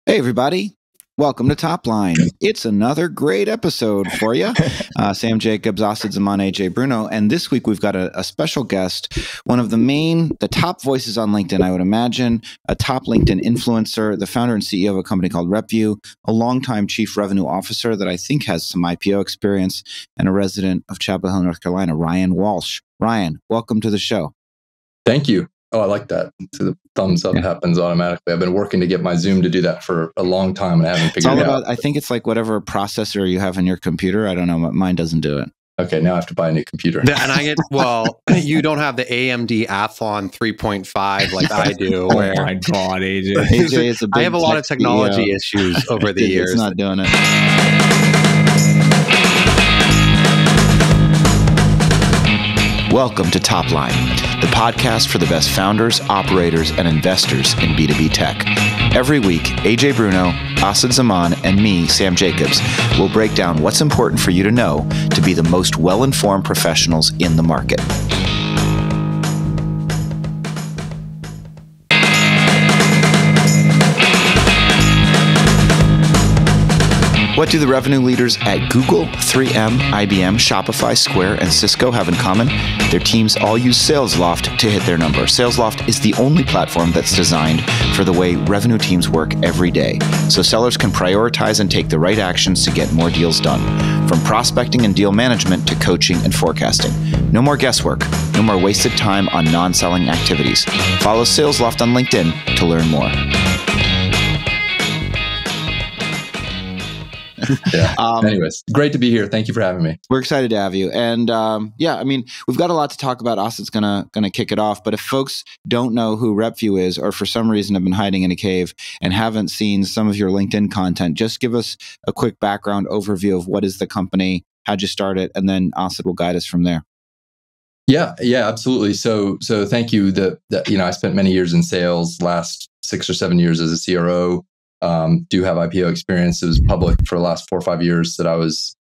Hey, everybody. Welcome to Topline. It's another great episode for you. Sam Jacobs, Asad Zaman, AJ Bruno. And this week we've got a special guest, one of the top voices on LinkedIn, I would imagine, a top LinkedIn influencer, the founder and CEO of a company called RepVue, a longtime chief revenue officer that I think has some IPO experience, and a resident of Chapel Hill, North Carolina, Ryan Walsh. Ryan, welcome to the show. Thank you. Oh, I like that. So the thumbs up happens automatically. I've been working to get my Zoom to do that for a long time and I haven't figured it out. I think it's like whatever processor you have in your computer. I don't know, mine doesn't do it. Okay, now I have to buy a new computer. And you don't have the AMD Athlon 3.5 like I do. Oh my God, AJ. AJ is a big I have a lot of technology issues over the years. It's not doing it. Welcome to Topline, the podcast for the best founders, operators, and investors in B2B tech. Every week, AJ Bruno, Asad Zaman, and me, Sam Jacobs, will break down what's important for you to know to be the most well-informed professionals in the market. What do the revenue leaders at Google, 3M, IBM, Shopify, Square, and Cisco have in common? Their teams all use SalesLoft to hit their number. SalesLoft is the only platform that's designed for the way revenue teams work every day, so sellers can prioritize and take the right actions to get more deals done. From prospecting and deal management to coaching and forecasting. No more guesswork, no more wasted time on non-selling activities. Follow SalesLoft on LinkedIn to learn more. Yeah. Anyways, great to be here. Thank you for having me. We're excited to have you. And we've got a lot to talk about. Asad's gonna kick it off. But if folks don't know who RepVue is, or for some reason have been hiding in a cave and haven't seen some of your LinkedIn content, just give us a quick background overview of what is the company, how'd you start it, and then Asad will guide us from there. Yeah, absolutely. So thank you. I spent many years in sales, last 6 or 7 years as a CRO. Do have IPO experience. It was public for the last 4 or 5 years that I was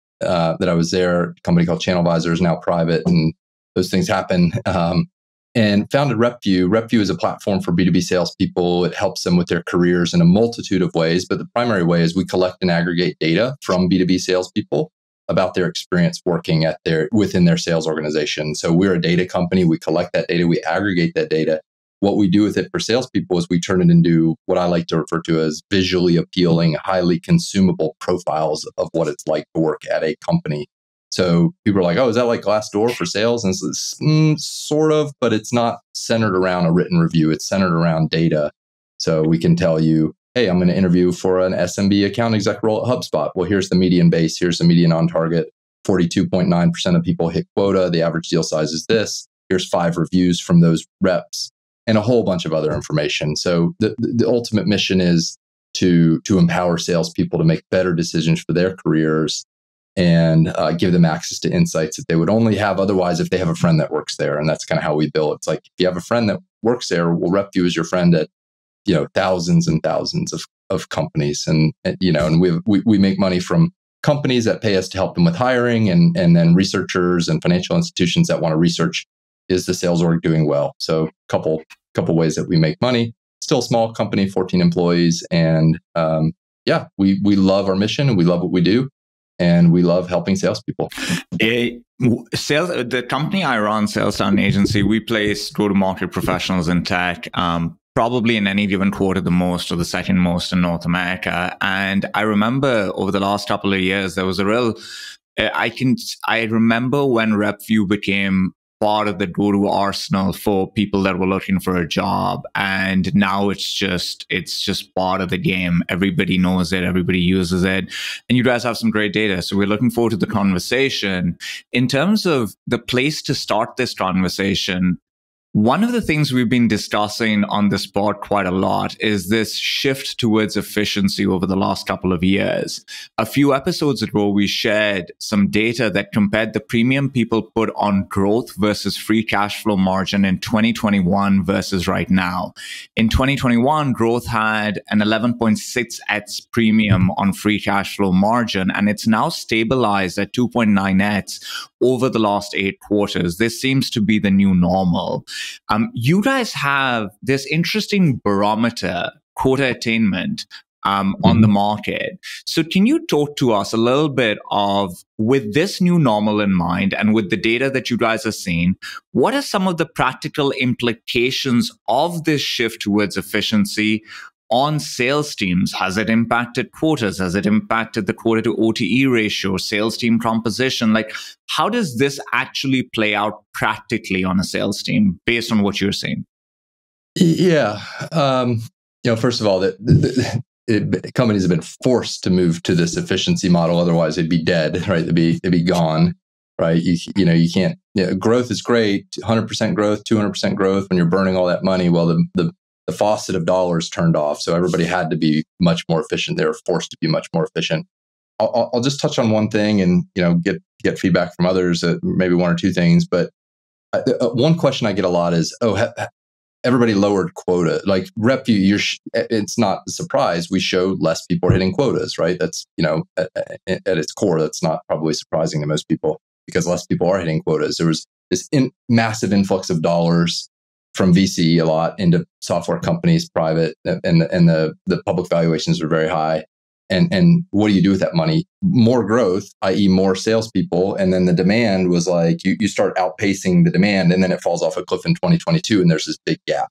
there. A company called ChannelVisor is now private, and those things happen. And founded RepVue. RepVue is a platform for B2B salespeople. It helps them with their careers in a multitude of ways, but the primary way is we collect and aggregate data from B2B salespeople about their experience working within their sales organization. So we're a data company. We collect that data. We aggregate that data. What we do with it for salespeople is we turn it into what I like to refer to as visually appealing, highly consumable profiles of what it's like to work at a company. So people are like, oh, is that like Glassdoor for sales? And it's sort of, but it's not centered around a written review. It's centered around data. So we can tell you, hey, I'm going to interview for an SMB account exec role at HubSpot. Well, here's the median base. Here's the median on target. 42.9% of people hit quota. The average deal size is this. Here's 5 reviews from those reps. And a whole bunch of other information. So the ultimate mission is to empower salespeople to make better decisions for their careers and give them access to insights that they would only have otherwise if they have a friend that works there. And that's kind of how we build. It's like if you have a friend that works there, we'll RepVue as your friend at thousands and thousands of companies, and we make money from companies that pay us to help them with hiring, and then researchers and financial institutions that want to research. Is the sales org doing well? So couple ways that we make money. Still a small company, 14 employees. And we love our mission and we love what we do. And we love helping salespeople. The company I run, Sales Talent Agency, we place go-to-market professionals in tech, probably in any given quarter, the most or the second most in North America. And I remember over the last couple of years, there was a real, I remember when RepVue became part of the go-to arsenal for people that were looking for a job. And now it's just part of the game. Everybody knows it. Everybody uses it. And you guys have some great data. So we're looking forward to the conversation. In terms of the place to start this conversation, one of the things we've been discussing on this pod quite a lot is this shift towards efficiency over the last couple of years. A few episodes ago, we shared some data that compared the premium people put on growth versus free cash flow margin in 2021 versus right now. In 2021, growth had an 11.6x premium on free cash flow margin, and it's now stabilized at 2.9x over the last 8 quarters. This seems to be the new normal. You guys have this interesting barometer, quota attainment, on the market. So can you talk to us a little bit of, with this new normal in mind and with the data that you guys are seeing, what are some of the practical implications of this shift towards efficiency on sales teams? Has it impacted quotas? Has it impacted the quota to OTE ratio, sales team composition? Like, how does this actually play out practically on a sales team based on what you're seeing? Yeah. First of all, companies have been forced to move to this efficiency model. Otherwise, they'd be dead, right? They'd be gone, right? You can't. Growth is great, 100% growth, 200% growth. When you're burning all that money, well, the faucet of dollars turned off, so everybody had to be much more efficient. They were forced to be much more efficient. I'll just touch on one thing, and get feedback from others. Maybe one or two things, but one question I get a lot is, everybody lowered quota. Like RepVue, it's not a surprise. We show less people are hitting quotas, right? That's, at its core, that's not probably surprising to most people because less people are hitting quotas. There was this massive influx of dollars from VC a lot into software companies, private, and the public valuations were very high. And what do you do with that money? More growth, i.e. more salespeople. And then the demand was like, you start outpacing the demand, and then it falls off a cliff in 2022, and there's this big gap,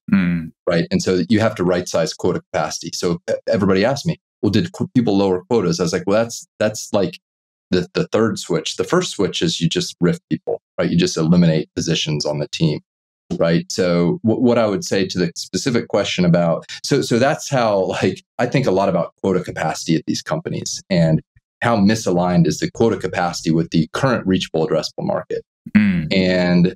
right? And so you have to right-size quota capacity. So everybody asked me, well, did people lower quotas? I was like, well, that's like the third switch. The first switch is you just riff people, right? You just eliminate positions on the team. Right. So what I would say to the specific question about, so that's how, I think a lot about quota capacity at these companies and how misaligned is the quota capacity with the current reachable addressable market. And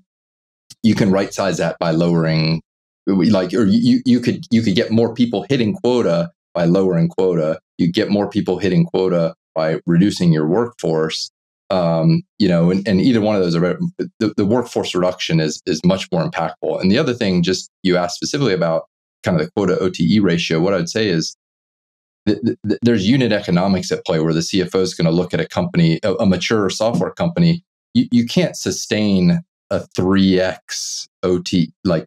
you can right size that by lowering, or you could get more people hitting quota by lowering quota. You get more people hitting quota by reducing your workforce. And either one of those are the workforce reduction is much more impactful. And the other thing, just you asked specifically about kind of the quota OTE ratio. What I would say is there's unit economics at play where the CFO is going to look at a company, a mature software company. You can't sustain a 3x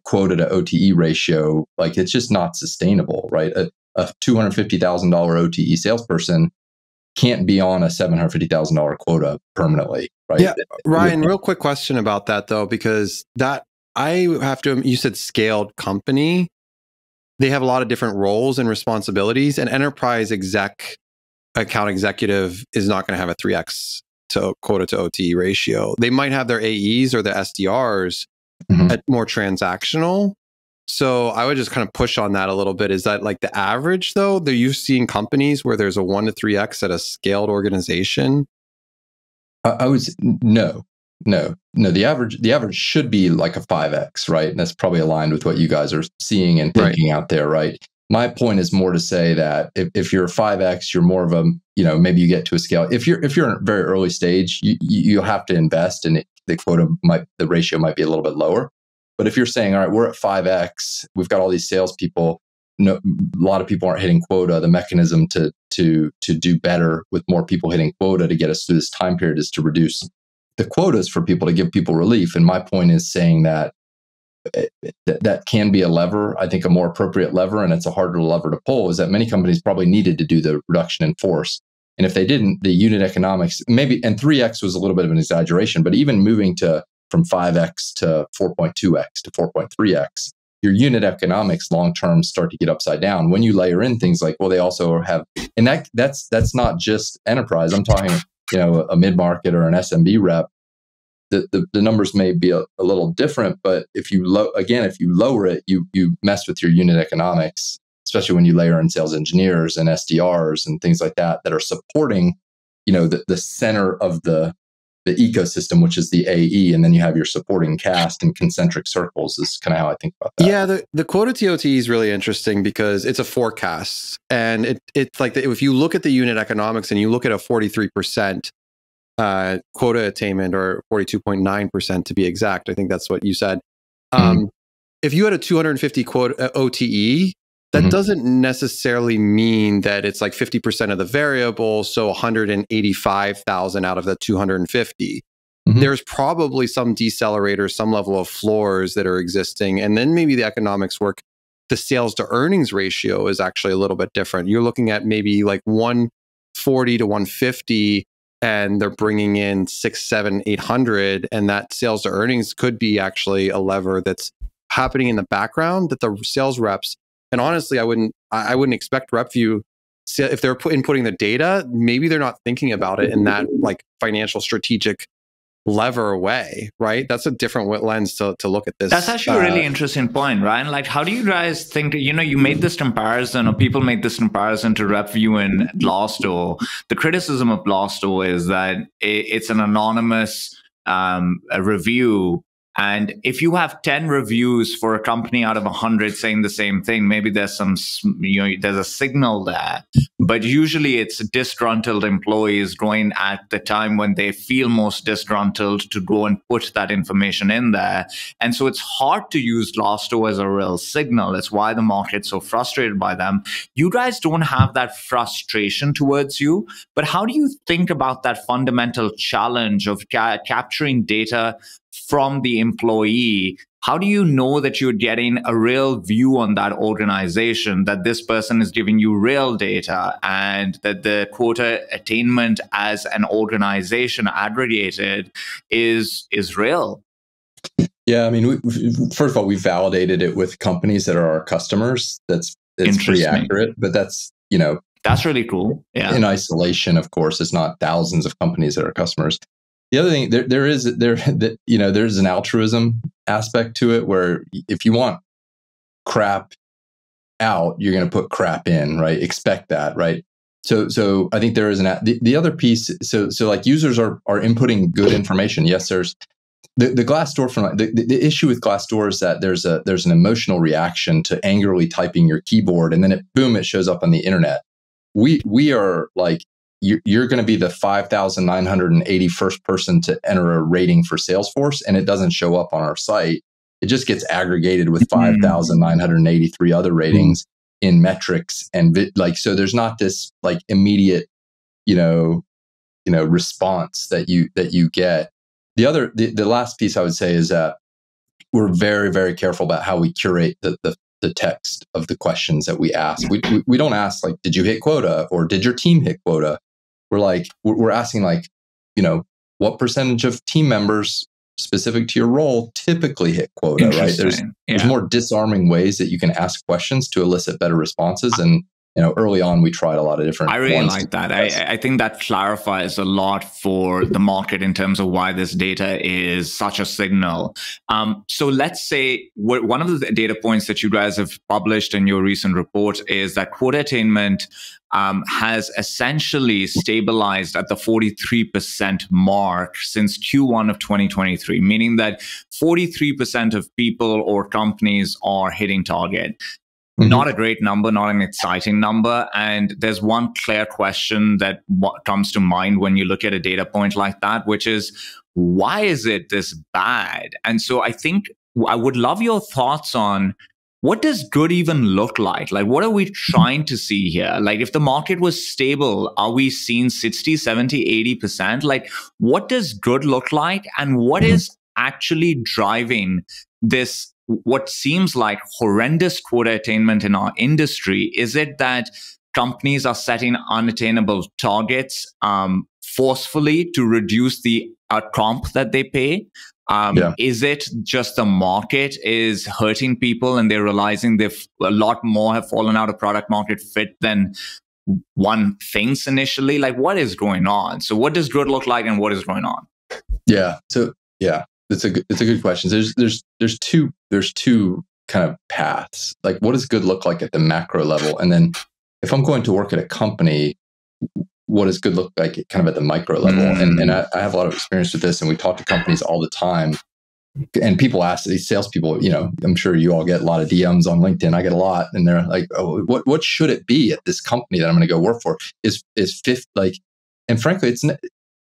quota to OTE ratio. Like, it's just not sustainable, right? A $250,000 OTE salesperson can't be on a $750,000 quota permanently, right? Yeah, Ryan, real quick question about that though, because you said scaled company, they have a lot of different roles and responsibilities. An enterprise account executive is not going to have a 3x to quota to OTE ratio. They might have their AEs or the SDRs at more transactional. So I would just kind of push on that a little bit. Is that like the average though? That you've seen companies where there's a 1 to 3x at a scaled organization? I would say no. The average should be like a 5x, right? And that's probably aligned with what you guys are seeing and thinking out there, right? My point is more to say that if you're a 5x, you're more of a, maybe you get to a scale. If you're in a very early stage, you'll have to invest, and the ratio might be a little bit lower. But if you're saying, all right, we're at 5x, we've got all these salespeople, a lot of people aren't hitting quota. The mechanism to do better with more people hitting quota to get us through this time period is to reduce the quotas for people, to give people relief. And my point is saying that that can be a lever. I think a more appropriate lever, and it's a harder lever to pull, is that many companies probably needed to do the reduction in force. And if they didn't, the unit economics, maybe, and 3x was a little bit of an exaggeration, but even moving from 5x to 4.2x to 4.3x, your unit economics long-term start to get upside down when you layer in things like, well, they also have, and that's not just enterprise. I'm talking, a mid-market or an SMB rep. The numbers may be a little different, but if you lower it, you mess with your unit economics, especially when you layer in sales engineers and SDRs and things like that are supporting, the center of the ecosystem, which is the AE, and then you have your supporting cast and concentric circles is kind of how I think about that. Yeah, the quota TOT is really interesting because it's a forecast, and it's like if you look at the unit economics and you look at a 43% quota attainment, or 42.9% to be exact, I think that's what you said. If you had a 250 quota OTE, that doesn't necessarily mean that it's like 50% of the variable, so 185,000 out of the 250. There's probably some decelerators, some level of floors that are existing, and then maybe the economics work the sales to earnings ratio is actually a little bit different. You're looking at maybe like 140 to 150, and they're bringing in 6, 7, 800, and that sales to earnings could be actually a lever that's happening in the background that the sales reps. And honestly, I wouldn't expect RepVue, if they're inputting the data, maybe they're not thinking about it in that like financial strategic lever way, right? That's a different lens to look at this. That's actually a really interesting point, Ryan. Like, how do you guys think, you made this comparison, or people make this comparison to RepVue and Glassdoor. The criticism of Glassdoor is that it's an anonymous review. And if you have 10 reviews for a company out of 100 saying the same thing, maybe there's there's a signal there. But usually it's disgruntled employees going at the time when they feel most disgruntled to go and put that information in there. And so it's hard to use Glassdoor as a real signal. It's why the market's so frustrated by them. You guys don't have that frustration towards you, but how do you think about that fundamental challenge of capturing data from the employee? How do you know that you're getting a real view on that organization, that this person is giving you real data, and that the quota attainment as an organization aggregated is real? Yeah, I mean, first of all, we validated it with companies that are our customers. It's pretty accurate, but that's really cool. Yeah. In isolation, of course, it's not thousands of companies that are customers. The other thing, there's an altruism aspect to it, where if you want crap out, you're going to put crap in, right? Expect that, right? So I think there is the other piece. So like users are inputting good information. Yes, there's the Glassdoor the issue with Glassdoor is that there's an emotional reaction to angrily typing your keyboard, and then it shows up on the internet. We are like, you're going to be the 5,981st person to enter a rating for Salesforce, and it doesn't show up on our site. It just gets aggregated with 5,983 other ratings in metrics, and so there's not this like immediate, response that you get. The last piece I would say is that we're very, very careful about how we curate the text of the questions that we ask. We don't ask like, did you hit quota, or did your team hit quota? We're asking like, what percentage of team members specific to your role typically hit quota, right? There's more disarming ways that you can ask questions to elicit better responses. And early on, we tried a lot of different. I really like that. I think that clarifies a lot for the market in terms of why this data is such a signal. So let's say one of the data points that you guys have published in your recent report is that quota attainment has essentially stabilized at the 43% mark since Q1 of 2023, meaning that 43% of people or companies are hitting target. Not a great number, not an exciting number. And there's one clear question that comes to mind when you look at a data point like that, which is, why is it this bad? And so I think I would love your thoughts on, what does good even look like? Like, what are we trying to see here? Like, if the market was stable, are we seeing 60, 70, 80%? Like, what does good look like? And what is actually driving this, what seems like horrendous quota attainment in our industry? Is it that companies are setting unattainable targets forcefully to reduce the comp that they pay? Is it just the market is hurting people and they're realizing a lot more have fallen out of product market fit than one thinks initially? Like, what is going on? So what does good look like, and what is going on? It's a good question. There's two kind of paths. Like, what does good look like at the macro level? And then if I'm going to work at a company, what does good look like kind of at the micro level? And I have a lot of experience with this, and we talk to companies all the time. And people ask these salespeople, I'm sure you all get a lot of DMs on LinkedIn. I get a lot, and they're like, "Oh, what should it be at this company that I'm going to go work for?" Is 50 like? And frankly,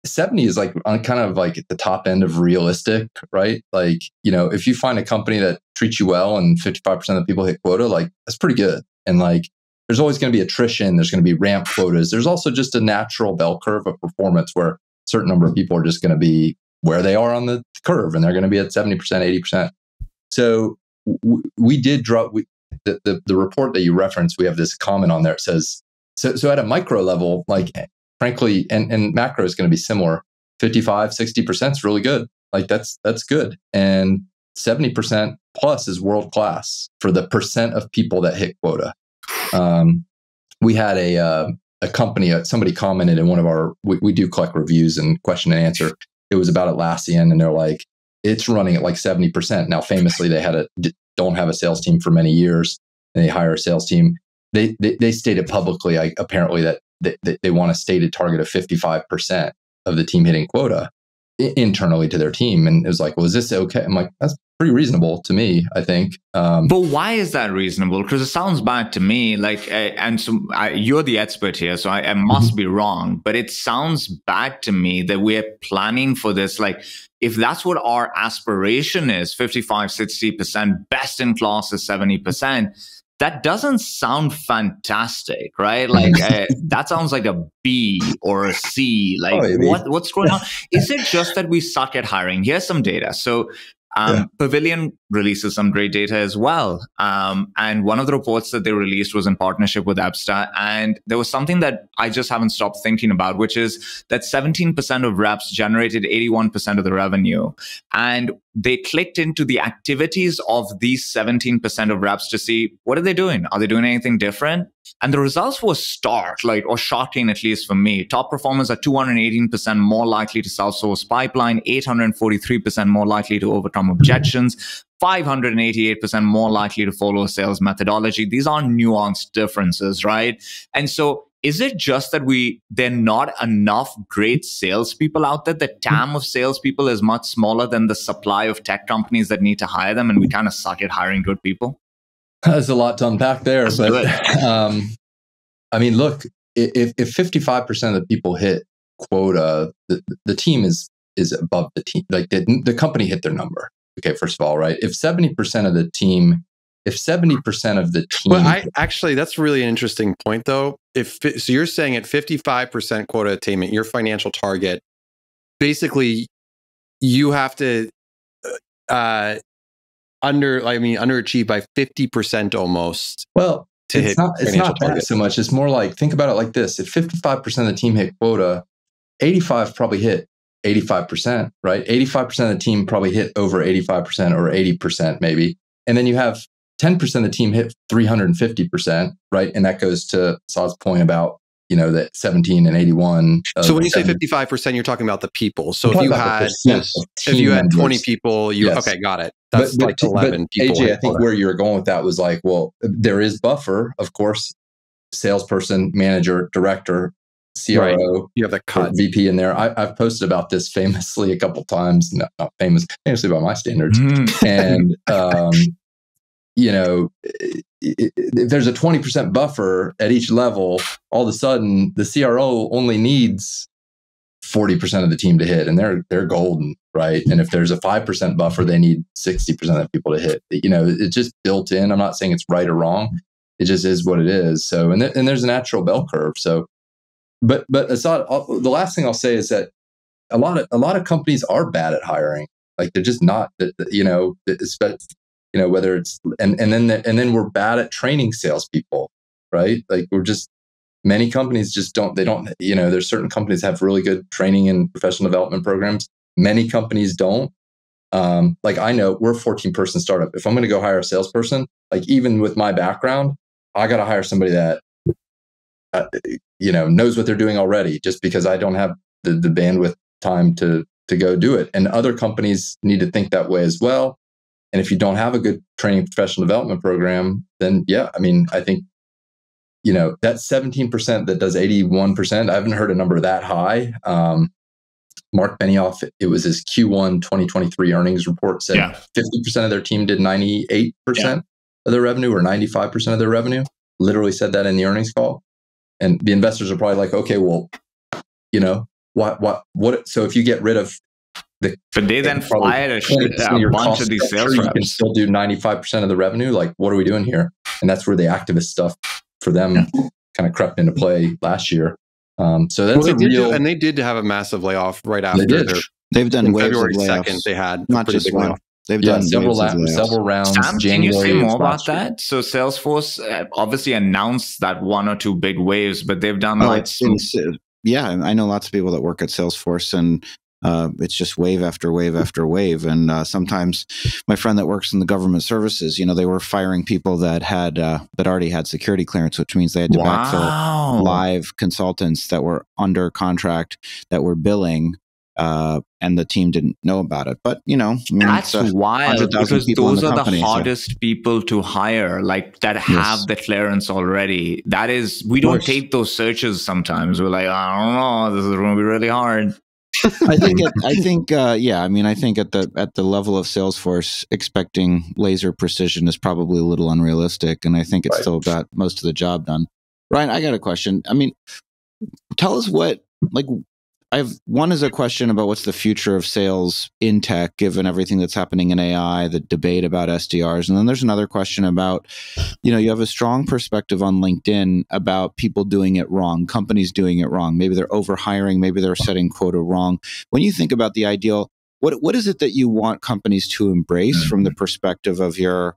70 is like on kind of like at the top end of realistic, right? Like, if you find a company that treats you well and 55% of the people hit quota, like that's pretty good. And like, there's always going to be attrition. There's going to be ramp quotas. There's also just a natural bell curve of performance where a certain number of people are just going to be where they are on the curve, and they're going to be at 70%, 80%. So we did drop. the report that you referenced, we have this comment on there. It says, so at a micro level, like frankly, and macro is going to be similar. 55, 60% is really good. Like that's good. And 70% plus is world-class for the percent of people that hit quota. We had a company, somebody commented in one of our, we do collect reviews and question and answer. It was about Atlassian, and they're like, it's running at like 70%. Now, famously, they don't have a sales team for many years, and they hire a sales team. They stated publicly, apparently, that they want a stated target of 55% of the team hitting quota internally to their team. And it was like, well, is this okay? I'm like, that's pretty reasonable to me, I think. But why is that reasonable? Because it sounds bad to me. Like, and so you're the expert here, so I must be wrong. But it sounds bad to me that we're planning for this. Like, if that's what our aspiration is, 55, 60%, best in class is 70%. That doesn't sound fantastic, right? Like that sounds like a B or a C. Like what's going on? Is it just that we suck at hiring? Here's some data. So Pavilion releases some great data as well. And one of the reports that they released was in partnership with Epsta. And there was something that I just haven't stopped thinking about, which is that 17% of reps generated 81% of the revenue. And they clicked into the activities of these 17% of reps to see, what are they doing? Are they doing anything different? And the results were stark, or shocking, at least for me. Top performers are 218% more likely to self-source pipeline, 843% more likely to overcome objections, 588% more likely to follow a sales methodology. These are nuanced differences, right? And so is it just that there are not enough great salespeople out there? The TAM of salespeople is much smaller than the supply of tech companies that need to hire them, and we kind of suck at hiring good people? There's a lot to unpack there. That's but I mean, look, if 55% of the people hit quota, the team is above the team. Like the company hit their number. Okay, first of all, right? If 70% of the team, well, actually, that's really an interesting point, though. So you're saying at 55% quota attainment, your financial target, basically, you have to underachieve by 50% almost. Well, it's not that so much. It's more like, think about it like this: if 55% of the team hit quota, 85 probably hit 85%, right? 85% of the team probably hit over 85% or 80% maybe, and then you have 10% of the team hit 350%, right? And that goes to Asad's point about, that 17 and 81. So when you say 55%, you're talking about the people. So if you had 20 people, okay, got it. That's like 11 people. AJ, I think where you were going with that was like, well, there is buffer, of course, salesperson, manager, director, CRO. Right. You have that cut. VP in there. I've posted about this famously a couple times, not famously by my standards. And, if there's a 20% buffer at each level, all of a sudden the CRO only needs 40% of the team to hit, and they're golden, right? And if there's a 5% buffer, they need 60% of the people to hit. It's just built in. I'm not saying it's right or wrong. It just is what it is. So, and there's a natural bell curve. So, but Asad, the last thing I'll say is that a lot of companies are bad at hiring. Like they're just not. Whether it's and then we're bad at training salespeople, right? Like many companies just don't. They don't. There's certain companies that have really good training and professional development programs. Many companies don't. Like I know we're a 14-person startup. If I'm going to go hire a salesperson, like even with my background, I got to hire somebody that knows what they're doing already. Just because I don't have the bandwidth time to go do it, and other companies need to think that way as well. And if you don't have a good training professional development program, then I think, that 17% that does 81%, I haven't heard a number that high. Mark Benioff, it was his Q1 2023 earnings report, said 50% of their team did 98% of their revenue or 95% of their revenue. Literally said that in the earnings call. And the investors are probably like, okay, well, what? So if you get rid of but they then fired a bunch of these sales reps. You can still do 95% of the revenue. Like, what are we doing here? And that's where the activist stuff for them kind of crept into play last year. So that's and they did have a massive layoff right after. They've done waves February of layoffs. 2nd. They had not just one. They've done several rounds. Sam, can you say more about year. that? So Salesforce obviously announced that 1 or 2 big waves, but they've done yeah, I know lots of people that work at Salesforce, and it's just wave after wave after wave. And sometimes my friend that works in the government services, they were firing people that had that already had security clearance, which means they had to backfill live consultants that were under contract that were billing. And the team didn't know about it. But, that's wild, because those are the hardest people to hire, like that have the clearance already. That is, we don't take those searches sometimes. We're like, I don't know, this is going to be really hard. I think at the level of Salesforce, expecting laser precision is probably a little unrealistic. And I think it's still got most of the job done. Ryan, I got a question. I mean, tell us one is a question about what's the future of sales in tech, given everything that's happening in AI, the debate about SDRs. And then there's another question about, you have a strong perspective on LinkedIn about people doing it wrong, companies doing it wrong. Maybe they're overhiring, maybe they're setting quota wrong. When you think about the ideal, what is it that you want companies to embrace from the perspective of your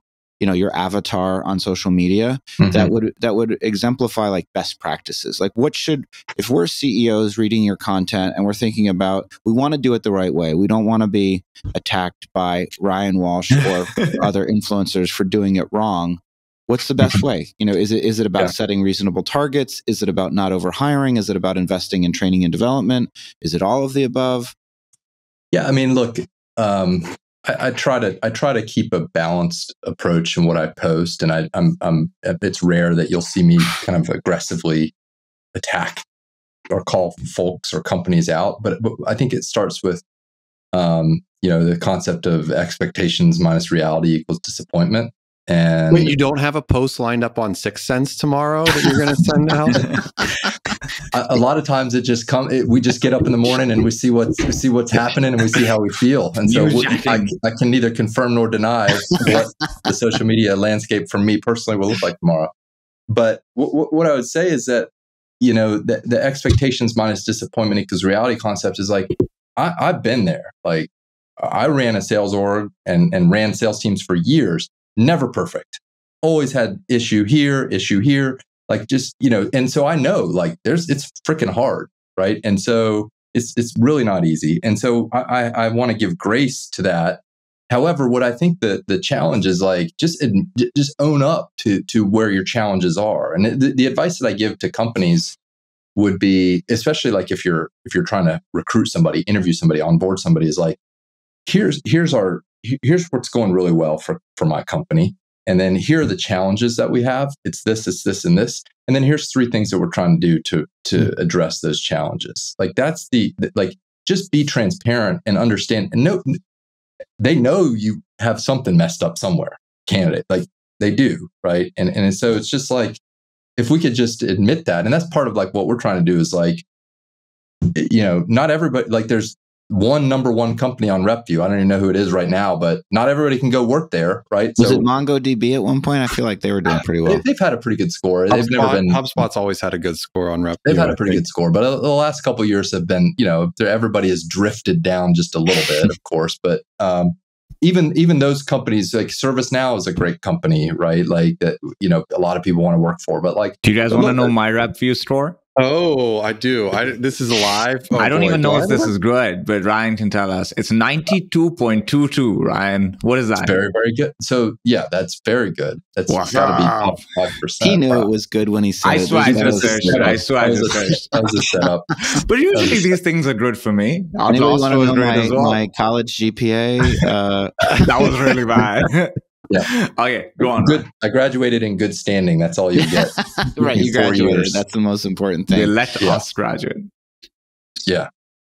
avatar on social media that would exemplify like best practices? Like if we're CEOs reading your content and we're thinking about, we want to do it the right way. We don't want to be attacked by Ryan Walsh or other influencers for doing it wrong. What's the best way? Is it about setting reasonable targets? Is it about not overhiring? Is it about investing in training and development? Is it all of the above? Yeah, I mean, look, I try to keep a balanced approach in what I post, and it's rare that you'll see me kind of aggressively attack or call folks or companies out. But I think it starts with the concept of expectations minus reality equals disappointment. And wait, you don't have a post lined up on 6th Sense tomorrow that you're going to send out? A lot of times it just we just get up in the morning and we see what's happening and we see how we feel. And so I can neither confirm nor deny what the social media landscape for me personally will look like tomorrow. But what I would say is that, the expectations minus disappointment equals reality concept is like, I've been there. Like, I ran a sales org and ran sales teams for years. Never perfect. Always had issue here, like just, and so I know like it's freaking hard, right? And so it's really not easy. And so I want to give grace to that. However, what I think the challenge is like, just own up to where your challenges are. And the advice that I give to companies would be, especially like if you're trying to recruit somebody, interview somebody, onboard somebody, is like, here's what's going really well for my company. And then here are the challenges that we have. It's this, and this. And then here's 3 things that we're trying to do to address those challenges. Like that's just be transparent and understand. And they know you have something messed up somewhere, candidate. Like they do, right? And so it's just like, if we could just admit that, and that's part of like what we're trying to do is like, not everybody, like there's number one company on RepVue. I don't even know who it is right now, but not everybody can go work there, right? Was it MongoDB at one point? I feel like they were doing pretty well. They've had a pretty good score. HubSpot's always had a good score on RepVue. They've had a pretty good score, but the last couple of years have been, everybody has drifted down just a little bit, of course. But even those companies, like ServiceNow is a great company, right? Like that, a lot of people want to work for. But like, do you guys want to know my RepVue score? Oh, I do. This is live. I don't even know if this is good, but Ryan can tell us. It's 92.22, Ryan. What is that? It's very, very good. So, yeah, that's very good. That's got to be top 5%. He knew it was good when he said it. I swear I just searched. That was a setup. But usually these things are good for me. Anybody want to know my college GPA? That was really bad. Yeah. Okay, go on. Good. I graduated in good standing. That's all you get. Right, you graduated. That's the most important thing. They let us graduate. Yeah.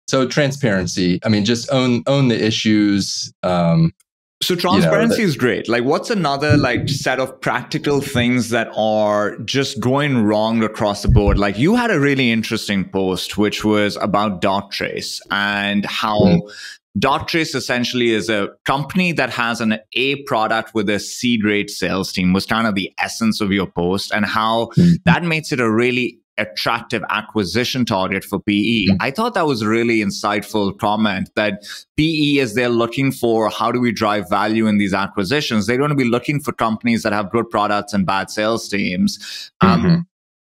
So transparency. I mean, just own the issues. So transparency is great. Like, what's another set of practical things that are just going wrong across the board? Like, you had a really interesting post, which was about Darktrace and how Darktrace essentially is a company that has an A product with a seed rate sales team, was kind of the essence of your post, and how that makes it a really attractive acquisition target for PE. I thought that was a really insightful comment, that PE, as they're looking for how do we drive value in these acquisitions, they're going to be looking for companies that have good products and bad sales teams.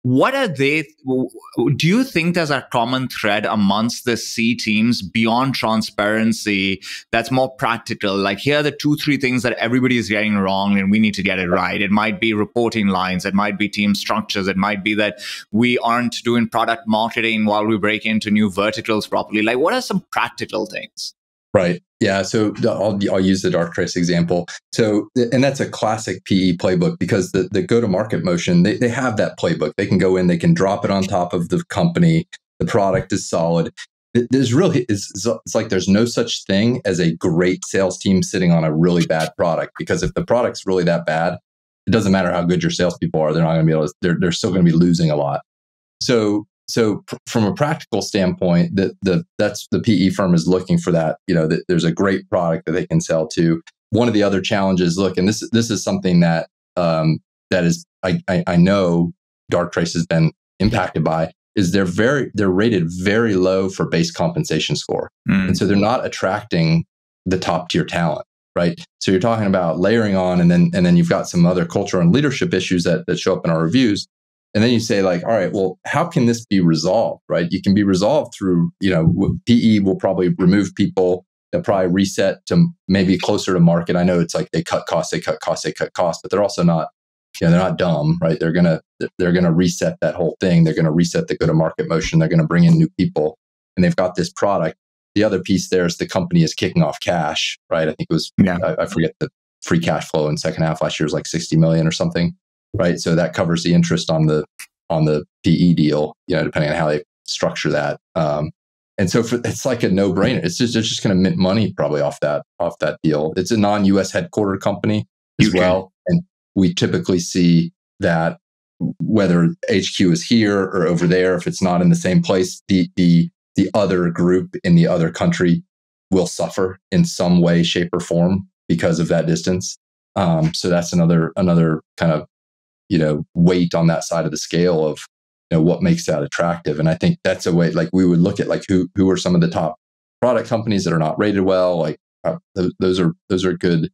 What are they? Do you think there's a common thread amongst the C teams beyond transparency that's more practical? Like, here are the 2-3 things that everybody is getting wrong and we need to get it right. It might be reporting lines. It might be team structures. It might be that we aren't doing product marketing while we break into new verticals properly. Like, what are some practical things? Right. Yeah. So I'll use the Darktrace example. So, and that's a classic PE playbook, because the go-to-market motion, they have that playbook. They can go in, they can drop it on top of the company. The product is solid. There's really, it's like there's no such thing as a great sales team sitting on a really bad product, because if the product's really that bad, it doesn't matter how good your salespeople are. They're not going to be able to, they're still going to be losing a lot. So from a practical standpoint, that's the PE firm is looking for that, that there's a great product that they can sell to. One of the other challenges, look, and this is something that that is I know Darktrace has been impacted by, is they're rated very low for base compensation score, and so they're not attracting the top tier talent, right? So you're talking about layering on, and then you've got some other cultural and leadership issues that show up in our reviews. And then you say, like, all right, well, how can this be resolved, right? You can be resolved through, PE will probably remove people. They'll probably reset to maybe closer to market. I know it's like they cut costs, but they're also not, they're not dumb, right? They're gonna reset that whole thing. They're gonna reset the go-to-market motion. They're gonna bring in new people, and they've got this product. The other piece there is the company is kicking off cash, right? I think it was, I forget the free cash flow in second half last year was like 60 million or something. Right, so that covers the interest on the PE deal, depending on how they structure that. And so it's like a no-brainer. They're just going to mint money probably off that deal. It's a non-US headquartered company as well, and we typically see that whether HQ is here or over there, if it's not in the same place, the other group in the other country will suffer in some way, shape, or form because of that distance. So that's another kind of weight on that side of the scale of what makes that attractive. And I think that's a way, like, we would look at, like, who are some of the top product companies that are not rated well. Like those are good.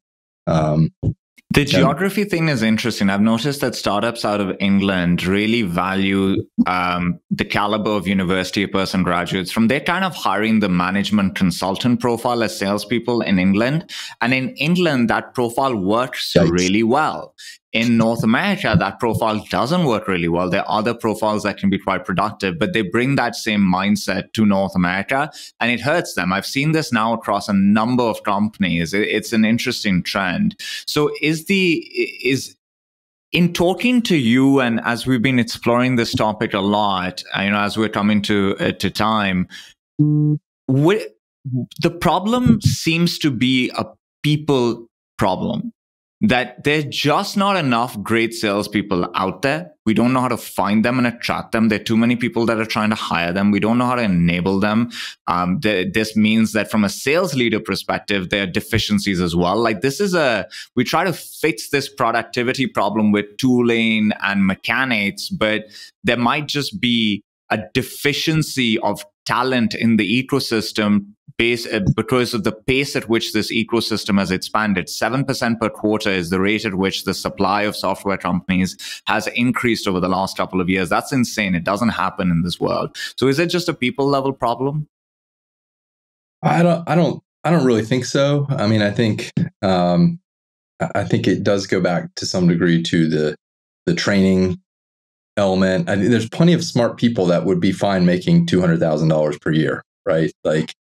The geography thing is interesting. I've noticed that startups out of England really value the caliber of university person graduates from. They're kind of hiring the management consultant profile as salespeople in England. And in England, that profile works really well. In North America, that profile doesn't work really well. There are other profiles that can be quite productive, but they bring that same mindset to North America and it hurts them. I've seen this now across a number of companies. It's an interesting trend. So in talking to you, and as we've been exploring this topic a lot, as we're coming to time, the problem seems to be a people problem. That there's just not enough great salespeople out there. We don't know how to find them and attract them. There are too many people that are trying to hire them. We don't know how to enable them. This means that from a sales leader perspective, there are deficiencies as well. Like, we try to fix this productivity problem with tooling and mechanics, but there might just be a deficiency of talent in the ecosystem because of the pace at which this ecosystem has expanded. 7% per quarter is the rate at which the supply of software companies has increased over the last couple of years. That's insane. It doesn't happen in this world. So is it just a people level problem? I don't really think so. I mean, I think it does go back to some degree to the training element. I mean, there's plenty of smart people that would be fine making $200,000 per year, right? Like,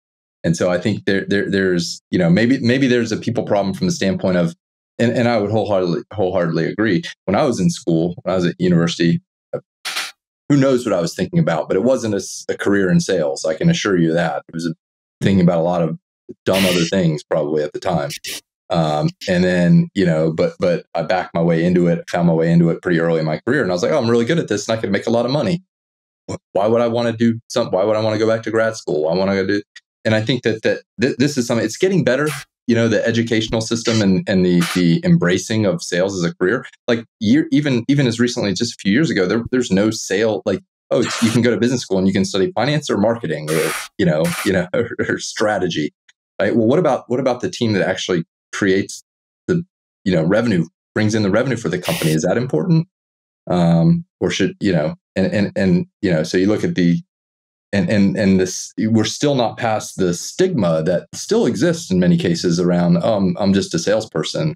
and so I think there's maybe there's a people problem from the standpoint of, and I would wholeheartedly agree. When I was in school, when I was at university, who knows what I was thinking about? But it wasn't a career in sales. I can assure you that. It was thinking about a lot of dumb other things probably at the time. And then, but I backed my way into it, found my way into it pretty early in my career. And I was like, oh, I'm really good at this and I can make a lot of money. Why would I want to do something? Why would I want to go back to grad school? I want to do. And I think that this is something, it's getting better, the educational system and the embracing of sales as a career. Like even as recently, just a few years ago, there's no sale. Like oh, you can go to business school and you can study finance or marketing or, or strategy, right? Well, what about the team that actually creates the, revenue, brings in the revenue for the company? Is that important? Or should, so you look at and this, we're still not past the stigma that still exists in many cases around, I'm just a salesperson,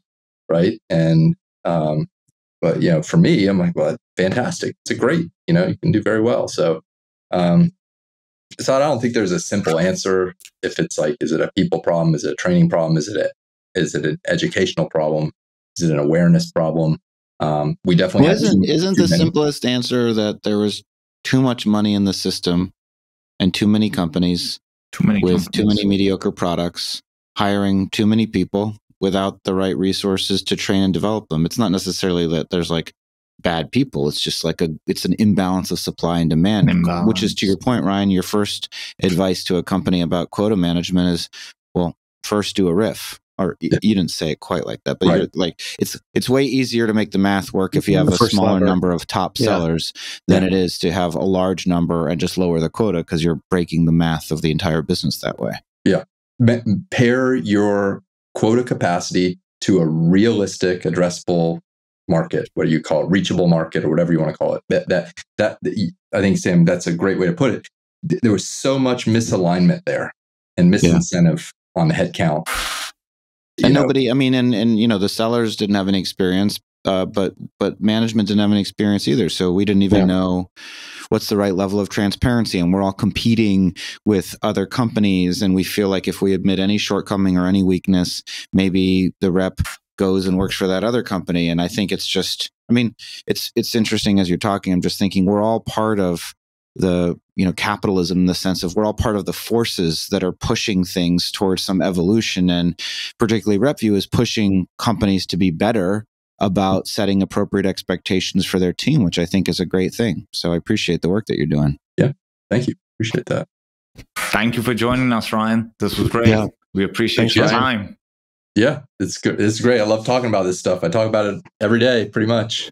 right? And, but, for me, I'm like, well, fantastic. It's a great, you can do very well. So I don't think there's a simple answer. If it's like, is it a people problem? Is it a training problem? Is it an educational problem? Is it an awareness problem? We definitely isn't the simplest answer that there was too much money in the system and too many companies too many mediocre products, hiring too many people without the right resources to train and develop them. It's not necessarily that there's like bad people. It's just like it's an imbalance of supply and demand, which is, to your point, Ryan, your first advice to a company about quota management is, well, first do a RIF. Or you didn't say it quite like that, but right. You're like, it's way easier to make the math work if you have a smaller number of top sellers than it is to have a large number and just lower the quota, because you're breaking the math of the entire business that way. Yeah. Pair your quota capacity to a realistic, addressable market, what do you call it, reachable market, or whatever you want to call it. That I think, Sam, that's a great way to put it. There was so much misalignment there and misincentive on the headcount. And nobody, the sellers didn't have any experience, but management didn't have any experience either. So we didn't even know what's the right level of transparency. And we're all competing with other companies. And we feel like if we admit any shortcoming or any weakness, maybe the rep goes and works for that other company. And I think it's just, it's interesting as you're talking. I'm just thinking we're all part of the capitalism, in the sense of we're all part of the forces that are pushing things towards some evolution, and particularly RepVue is pushing companies to be better about setting appropriate expectations for their team, which I think is a great thing. So I appreciate the work that you're doing. Yeah, thank you. Appreciate that. Thank you for joining us, Ryan. This was great. Yeah. We appreciate your time. Yeah, it's good. It's great. I love talking about this stuff. I talk about it every day, pretty much.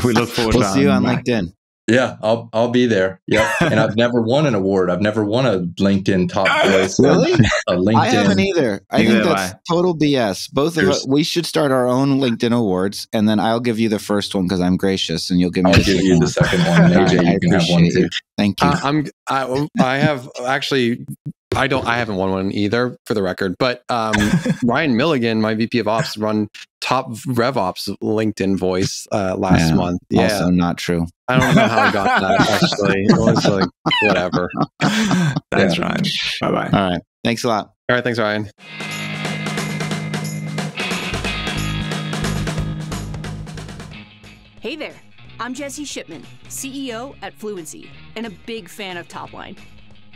We look forward to We'll see you on LinkedIn. Yeah, I'll be there. Yeah, and I've never won an award. I've never won a LinkedIn top voice. Really? A LinkedIn. I haven't either. I think that's total BS. Both of us, we should start our own LinkedIn awards, and then I'll give you the first one because I'm gracious, and you'll give me the second one. And AJ, you can have one too. Thank you. I have actually. I haven't won one either, for the record. But Ryan Milligan, my VP of Ops, run top RevOps LinkedIn voice last month. Yeah, also not true. I don't know how I got that. Actually, it was like whatever. Thanks, Ryan. Bye bye. All right, thanks a lot. All right, thanks, Ryan. Hey there, I'm Jesse Shipman, CEO at Fluency, and a big fan of Topline.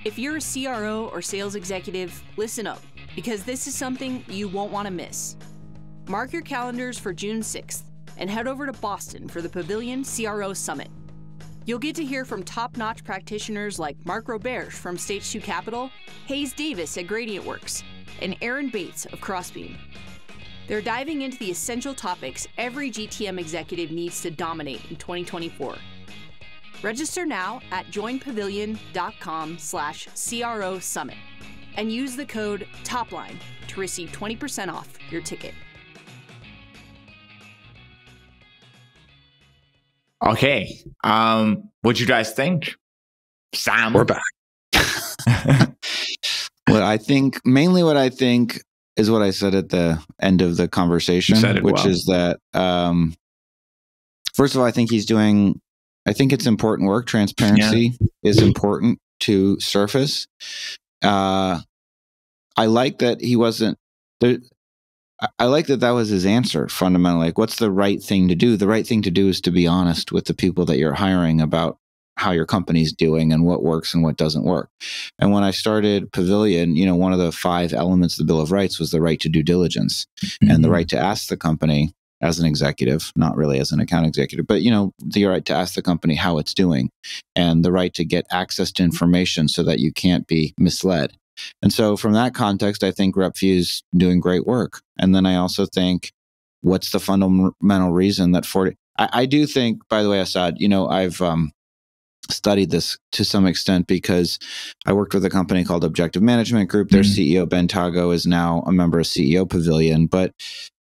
If you're a CRO or sales executive, listen up, because this is something you won't want to miss. Mark your calendars for June 6th and head over to Boston for the Pavilion CRO Summit. You'll get to hear from top-notch practitioners like Mark Roberge from Stage 2 Capital, Hayes Davis at GradientWorks, and Aaron Bates of Crossbeam. They're diving into the essential topics every GTM executive needs to dominate in 2024. Register now at joinpavilion.com/CRO Summit and use the code TOPLINE to receive 20% off your ticket. Okay. What'd you guys think? Sam? We're back. What I think is what I said at the end of the conversation, which is that, first of all, I think it's important work. Transparency is important to surface. I like that he wasn't there. I like that was his answer fundamentally. Like, what's the right thing to do? The right thing to do is to be honest with the people that you're hiring about how your company's doing and what works and what doesn't work. And when I started Pavilion, one of the 5 elements of the Bill of Rights was the right to due diligence and the right to ask the company as an executive, not really as an account executive, but the right to ask the company how it's doing and the right to get access to information so that you can't be misled. And so from that context, I think RepVue is doing great work. And then I also think, what's the fundamental reason that I do think, by the way, Asad, studied this to some extent because I worked with a company called Objective Management Group. Their CEO, Ben Tago, is now a member of CEO Pavilion. But,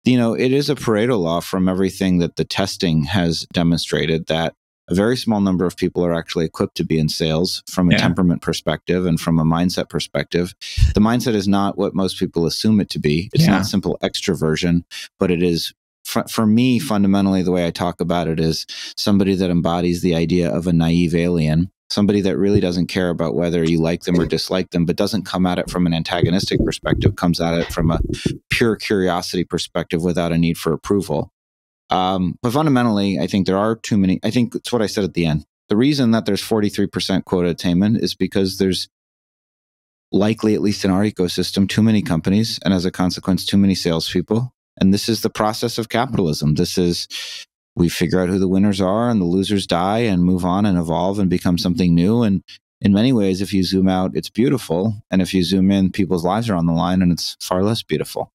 it is a Pareto law from everything that the testing has demonstrated that a very small number of people are actually equipped to be in sales from a temperament perspective and from a mindset perspective. The mindset is not what most people assume it to be. It's not simple extroversion, but it is, for me, fundamentally, the way I talk about it is somebody that embodies the idea of a naive alien, somebody that really doesn't care about whether you like them or dislike them, but doesn't come at it from an antagonistic perspective, comes at it from a pure curiosity perspective without a need for approval. But fundamentally, I think there are too many. I think it's what I said at the end. The reason that there's 43% quota attainment is because there's likely, at least in our ecosystem, too many companies, and as a consequence, too many salespeople. And this is the process of capitalism. This is, we figure out who the winners are and the losers die and move on and evolve and become something new. And in many ways, if you zoom out, it's beautiful. And if you zoom in, people's lives are on the line and it's far less beautiful.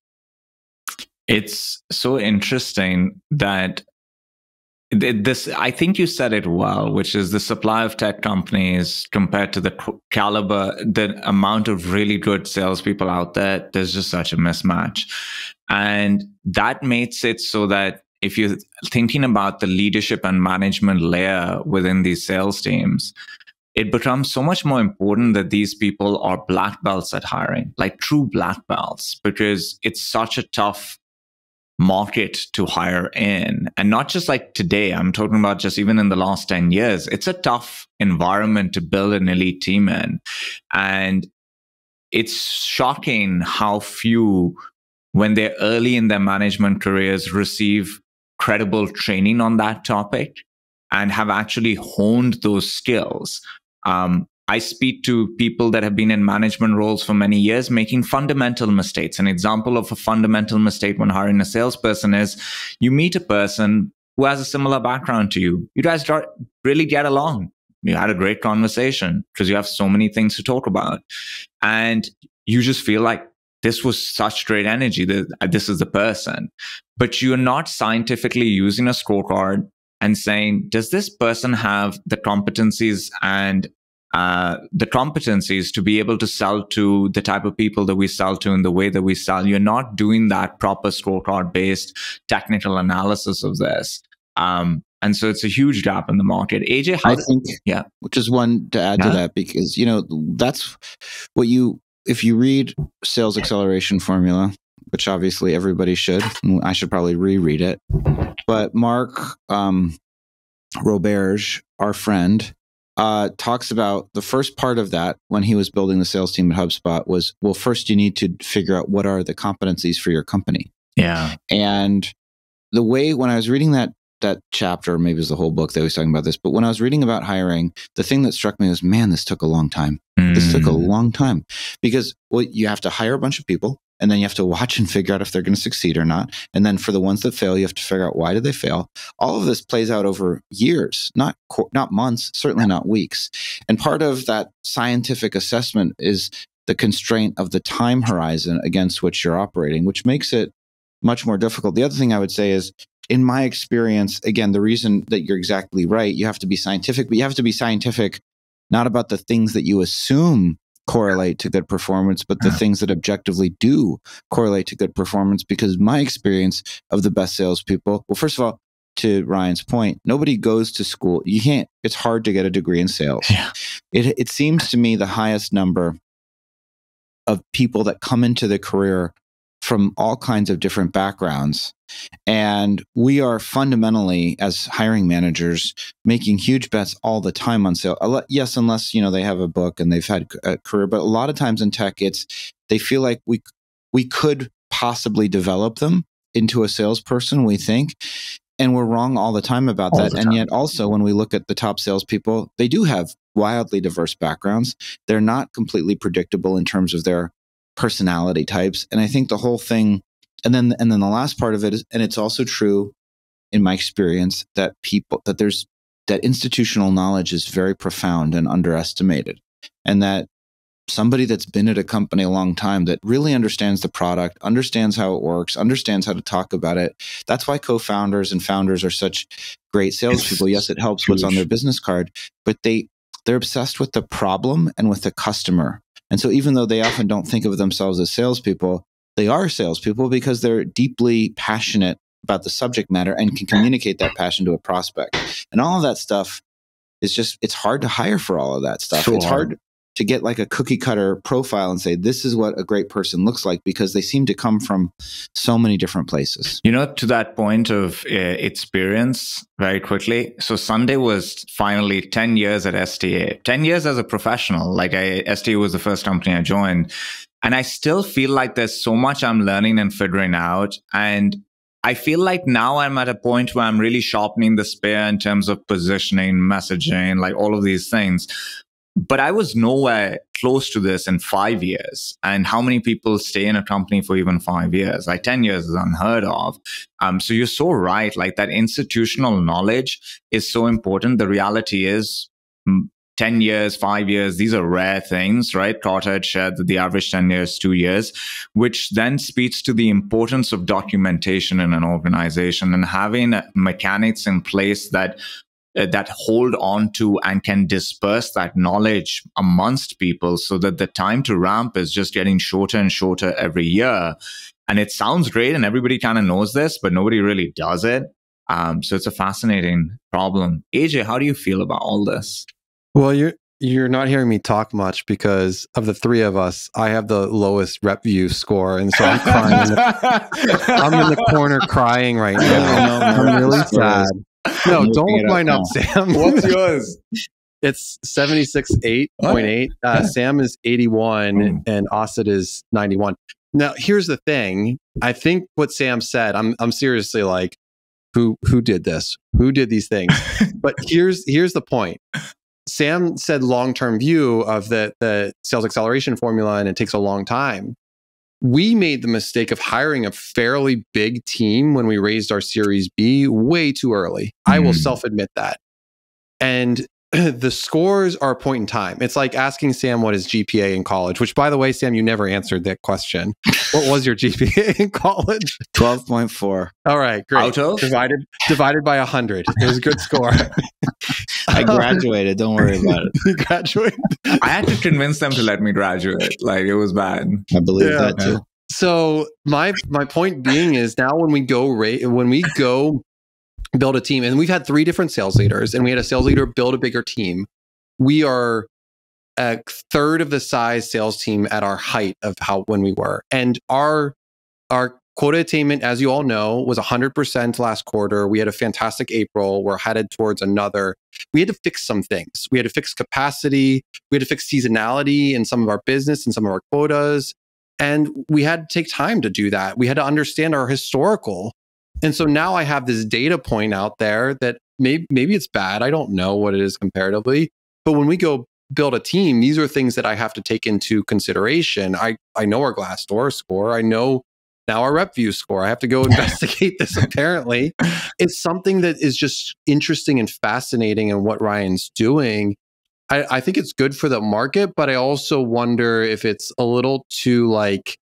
It's so interesting that this, I think you said it well, which is the supply of tech companies compared to the caliber, the amount of really good salespeople out there, there's just such a mismatch. And that makes it so that if you're thinking about the leadership and management layer within these sales teams, it becomes so much more important that these people are black belts at hiring, like true black belts, because it's such a tough market to hire in. And not just like today, I'm talking about just even in the last 10 years, it's a tough environment to build an elite team in. And it's shocking how few, when they're early in their management careers, receive credible training on that topic and have actually honed those skills. I speak to people that have been in management roles for many years, making fundamental mistakes. An example of a fundamental mistake when hiring a salesperson is you meet a person who has a similar background to you. You guys really get along. You had a great conversation because you have so many things to talk about. And you just feel like this was such great energy, that this is the person. But you're not scientifically using a scorecard and saying, does this person have the competencies and to be able to sell to the type of people that we sell to in the way that we sell? You're not doing that proper scorecard-based technical analysis of this. And so it's a huge gap in the market. AJ, I think, just one to add to that, because, that's what if you read Sales Acceleration Formula, which obviously everybody should, I should probably reread it. But Mark Roberge, our friend, talks about the first part of that when he was building the sales team at HubSpot was, well, first you need to figure out what are the competencies for your company. Yeah. And the way, when I was reading that chapter, maybe it was the whole book that he was talking about this, but when I was reading about hiring, the thing that struck me was, man, this took a long time. This took a long time because you have to hire a bunch of people, and then you have to watch and figure out if they're going to succeed or not. And then for the ones that fail, you have to figure out why did they fail. All of this plays out over years, not months, certainly not weeks. And part of that scientific assessment is the constraint of the time horizon against which you're operating, which makes it much more difficult. The other thing I would say is, in my experience, again, the reason that you're exactly right, you have to be scientific, but you have to be scientific not about the things that you assume correlate to good performance, but the things that objectively do correlate to good performance. Because my experience of the best salespeople, well, first of all, to Ryan's point, nobody goes to school. You can't, it's hard to get a degree in sales. Yeah. It seems to me the highest number of people that come into the career from all kinds of different backgrounds. And we are fundamentally, as hiring managers, making huge bets all the time on sales. Yes, unless, they have a book and they've had a career. But a lot of times in tech, they feel like we could possibly develop them into a salesperson, we think. And we're wrong all the time about that. And yet also, when we look at the top salespeople, they do have wildly diverse backgrounds. They're not completely predictable in terms of their personality types. And I think the whole thing, and then the last part of it is, and it's also true in my experience, that institutional knowledge is very profound and underestimated. And that somebody that's been at a company a long time that really understands the product, understands how it works, understands how to talk about it. That's why co-founders and founders are such great salespeople. Yes, it helps what's on their business card, but they they're obsessed with the problem and with the customer. And so even though they often don't think of themselves as salespeople, they are salespeople because they're deeply passionate about the subject matter and can communicate that passion to a prospect. And all of that stuff is just, it's hard to hire for all of that stuff. It's hard to get like a cookie cutter profile and say, this is what a great person looks like, because they seem to come from so many different places. You know, to that point of experience very quickly. So Sunday was finally 10 years at STA, 10 years as a professional. Like STA was the first company I joined. And I still feel like there's so much I'm learning and figuring out. And I feel like now I'm at a point where I'm really sharpening the spear in terms of positioning, messaging, like all of these things. But I was nowhere close to this in 5 years. And how many people stay in a company for even 5 years? Like 10 years is unheard of. So you're so right. Like that institutional knowledge is so important. The reality is 10 years, 5 years, these are rare things, right? Carter had shared that the average 10 years, 2 years, which then speaks to the importance of documentation in an organization and having mechanics in place that hold on to and can disperse that knowledge amongst people so that the time to ramp is just getting shorter and shorter every year. And it sounds great and everybody kind of knows this, but nobody really does it. So it's a fascinating problem. AJ, how do you feel about all this? Well, you're not hearing me talk much because of the three of us, I have the lowest RepVue score. And so I'm crying. I'm in the corner crying right now. I'm really sad. No, don't look mine up, Sam. What's yours? It's 76.8. Sam is 81 and Asad is 91. Now, here's the thing. I think what Sam said, I'm seriously like, who did this? Who did these things? But here's the point. Sam said long-term view of the sales acceleration formula, and it takes a long time. We made the mistake of hiring a fairly big team when we raised our Series B way too early. I will self-admit that. And the scores are a point in time. It's like asking Sam what his GPA in college, which, by the way, Sam, you never answered that question. What was your GPA in college? 12.4. All right, great. Divided by 100. It was a good score. I graduated. Don't worry about it. You graduated? I had to convince them to let me graduate. Like, it was bad. I believe that too. So my point being is now when we go build a team, and we've had 3 different sales leaders, and we had a sales leader build a bigger team. We are a third of the size sales team at our height of when we were, and our quota attainment, as you all know, was 100% last quarter. We had a fantastic April. We're headed towards another. We had to fix some things. We had to fix capacity. We had to fix seasonality in some of our business and some of our quotas, and we had to take time to do that. We had to understand our historical. And so now I have this data point out there that maybe it's bad. I don't know what it is comparatively. But when we go build a team, these are things that I have to take into consideration. I know our Glassdoor score. I know now our RepVue score. I have to go investigate this apparently. It's something that is just interesting and fascinating in what Ryan's doing. I think it's good for the market, but I also wonder if it's a little too like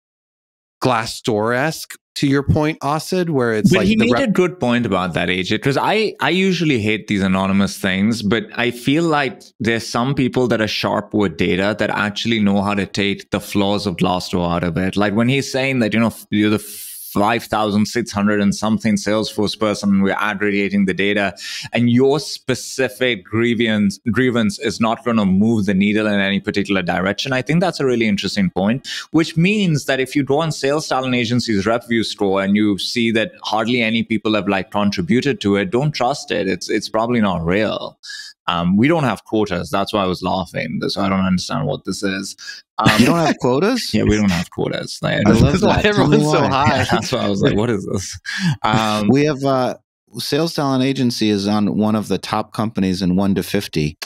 Glassdoor-esque, to your point, Asad, where it's but like... he made a good point about that, AJ, because I usually hate these anonymous things, but I feel like there's some people that are sharp with data that actually know how to take the flaws of Glassdoor out of it. Like when he's saying that, you're the 5,600 and something Salesforce person, we're aggregating the data, and your specific grievance is not going to move the needle in any particular direction. I think that's a really interesting point, which means that if you go on Sales Talent Agency's RepVue score and you see that hardly any people have contributed to it, don't trust it. It's probably not real. We don't have quotas. That's why I was laughing. So I don't understand what this is. You don't have quotas? Yeah, we don't have quotas. I love that. Everyone's so high. Yeah, that's why I was like, what is this? We have Sales Talent Agency is on one of the top companies in 1 to 50.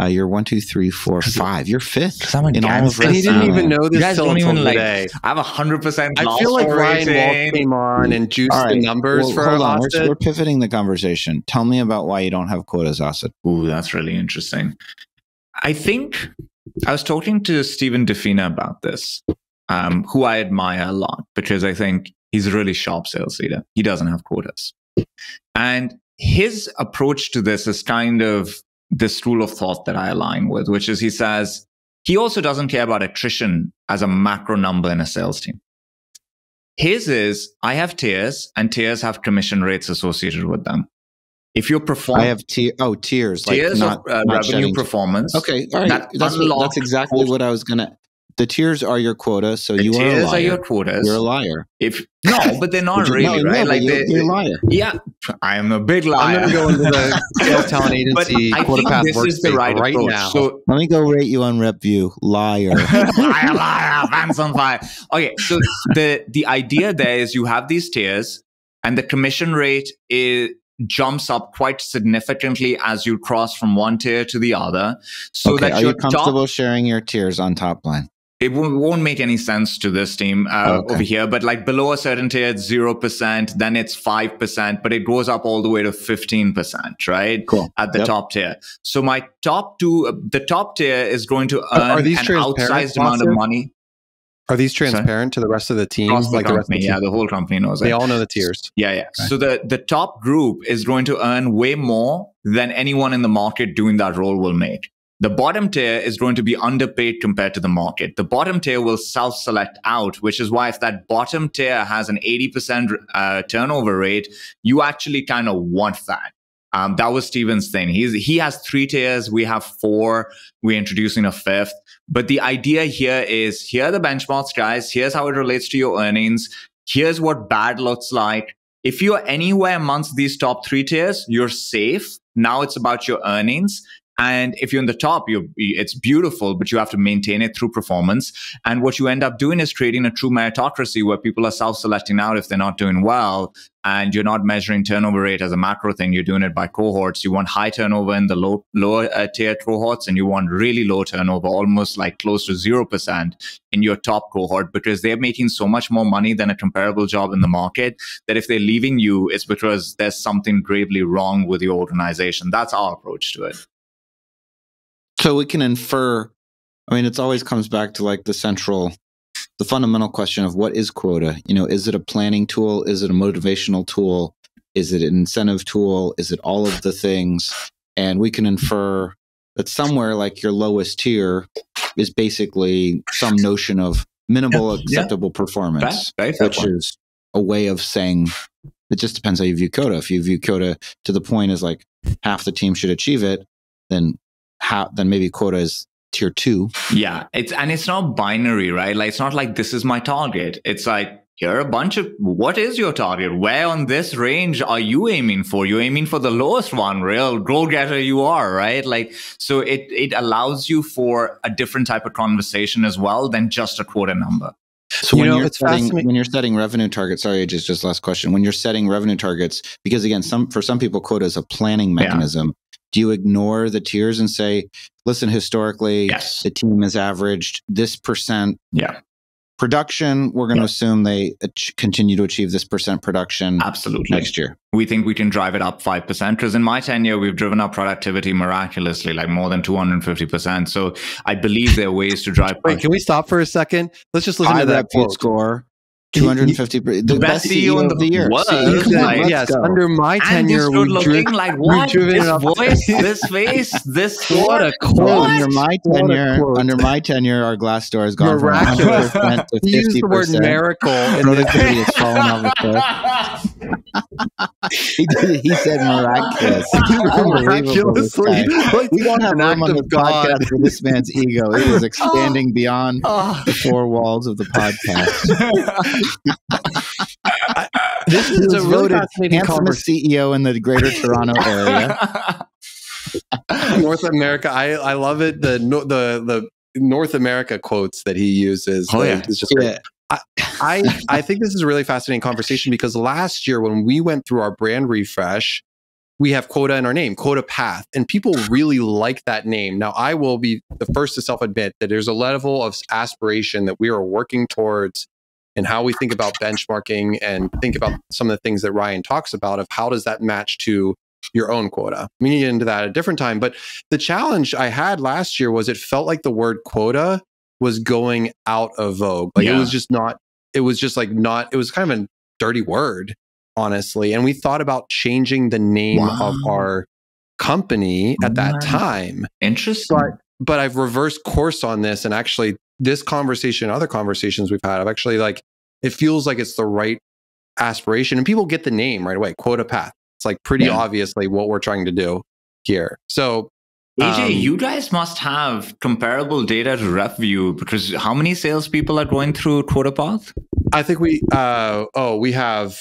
You're 1, 2, 3, 4, 5. You're 5th in all of and he didn't even know this till today. I have 100%. I feel like Ryan Walsh came on and juiced the numbers for hold on. Asad. We're pivoting the conversation. Tell me about why you don't have quotas, Asad. Ooh, that's really interesting. I think I was talking to Stephen DeFina about this, who I admire a lot because I think he's a really sharp sales leader. He doesn't have quotas. And his approach to this is kind of this rule of thought that I align with, which is he says he also doesn't care about attrition as a macro number in a sales team. His is, I have tiers, and tiers have commission rates associated with them. If you're performing, I have tiers, like tiers not, of not revenue shedding. performance. Okay, all right. That's exactly what I was gonna. The tiers are your quota, so you are a liar. Tiers are your quotas. You're a liar. But they're not really, right? Like you're a liar. Yeah, I am a big liar. I'm going to go into the sales talent agency quota path workspace right now. So let me go rate you on RepVue. Liar. liar, pants on fire. Okay, so the idea there is you have these tiers, and the commission rate jumps up quite significantly as you cross from one tier to the other. So okay, that are you comfortable sharing your tiers on Topline? It won't make any sense to this team over here, but like below a certain tier, it's 0%, then it's 5%, but it goes up all the way to 15%, right? Cool. At the top tier. So my the top tier is going to earn an outsized amount of money. Are these transparent to the rest of the team? Like the rest of the team? Yeah, the whole company knows it. They all know the tiers. Yeah. Okay. So the top group is going to earn way more than anyone in the market doing that role will make. The bottom tier is going to be underpaid compared to the market. The bottom tier will self-select out, which is why if that bottom tier has an 80% turnover rate, you actually kind of want that. That was Steven's thing. He has 3 tiers. We have 4. We're introducing a 5th. But the idea here is, here are the benchmarks, guys. Here's how it relates to your earnings. Here's what bad looks like. If you're anywhere amongst these top 3 tiers, you're safe. Now it's about your earnings. And if you're in the top, it's beautiful, but you have to maintain it through performance. And what you end up doing is creating a true meritocracy where people are self-selecting out if they're not doing well. And you're not measuring turnover rate as a macro thing. You're doing it by cohorts. You want high turnover in the lower tier cohorts, and you want really low turnover, almost like close to 0% in your top cohort, because they're making so much more money than a comparable job in the market that if they're leaving you, it's because there's something gravely wrong with your organization. That's our approach to it. So we can infer, I mean, it always comes back to like the fundamental question of what is quota? Is it a planning tool? Is it a motivational tool? Is it an incentive tool? Is it all of the things? And we can infer that somewhere like your lowest tier is basically some notion of minimal acceptable performance, which is a way of saying it just depends how you view quota. If you view quota to the point as like half the team should achieve it, then maybe quota is tier 2. Yeah, it's not binary, right? Like it's not like this is my target. It's like here are a bunch of what is your target? Where on this range are you aiming for? You're aiming for the lowest one, real goal-getter you are, right? Like so it allows you for a different type of conversation as well than just a quota number. So when you're setting revenue targets, sorry, just last question. When you're setting revenue targets, because again, for some people, quota is a planning mechanism. Yeah. Do you ignore the tiers and say, listen, historically, the team has averaged this percent production. We're going to assume they continue to achieve this percent production next year. We think we can drive it up 5%, because in my tenure, we've driven up productivity miraculously, like more than 250%. So I believe there are ways to drive. Wait, can we stop for a second? Let's just listen to that quote. Score. 250. The best CEO of the year. Yes, under my tenure, we've driven this voice, this face, this what a quote. Under my tenure, our Glassdoor has gone from 100% to 50%. He used the word miracle, and productivity has fallen off the cliff. He said miraculous. Miraculously. We don't have room on the podcast for this man's ego. It is expanding beyond the 4 walls of the podcast. This is a really fascinating conversation. CEO in the Greater Toronto area, North America. I love it. The North America quotes that he uses. It's just great. I think this is a really fascinating conversation, because last year when we went through our brand refresh, we have quota in our name, quota path, and people really like that name. Now, I will be the first to self-admit that there's a level of aspiration that we are working towards, and how we think about benchmarking and think about some of the things that Ryan talks about of how does that match to your own quota. We need to get into that at a different time. But the challenge I had last year was it felt like the word quota was going out of vogue. Like it was just it was kind of a dirty word, honestly. And we thought about changing the name of our company at that time. Interesting. But I've reversed course on this, and actually this conversation, other conversations we've had, I've actually like, it feels like it's the right aspiration, and people get the name right away. Quota path. It's like pretty obviously what we're trying to do here. So AJ, you guys must have comparable data to RepVue, because how many salespeople are going through Quota Path? I think we have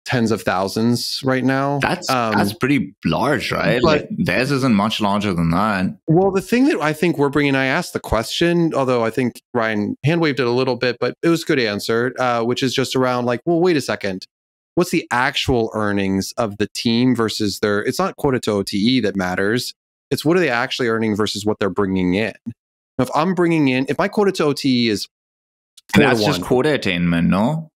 tens of thousands right now. That's pretty large, right? Like theirs isn't much larger than that. Well, the thing that I think we're bringing, I asked the question, although I think Ryan hand waved it a little bit, but it was a good answer, which is just around like, well, wait a second. What's the actual earnings of the team versus it's not quota to OTE that matters. It's what are they actually earning versus what they're bringing in. Now, if my quota to OTE is that's just quota attainment, no?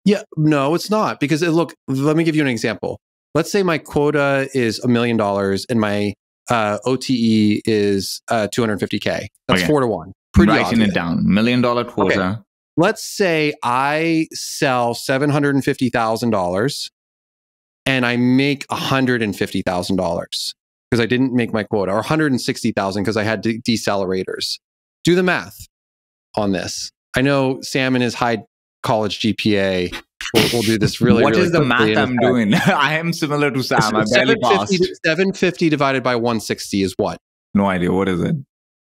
Yeah, no, it's not. Because look, let me give you an example. Let's say my quota is $1 million and my OTE is 250K. That's 4 to 1. Pretty Writing obvious. it down. $1 million quota. Okay. Let's say I sell $750,000 and I make $150,000 because I didn't make my quota, or $160,000 because I had decelerators. Do the math on this. I know Sam and his high college GPA will do this really, What really is the math I'm doing? I am similar to Sam. I barely passed. 750 divided by 160 is what? No idea. What is it?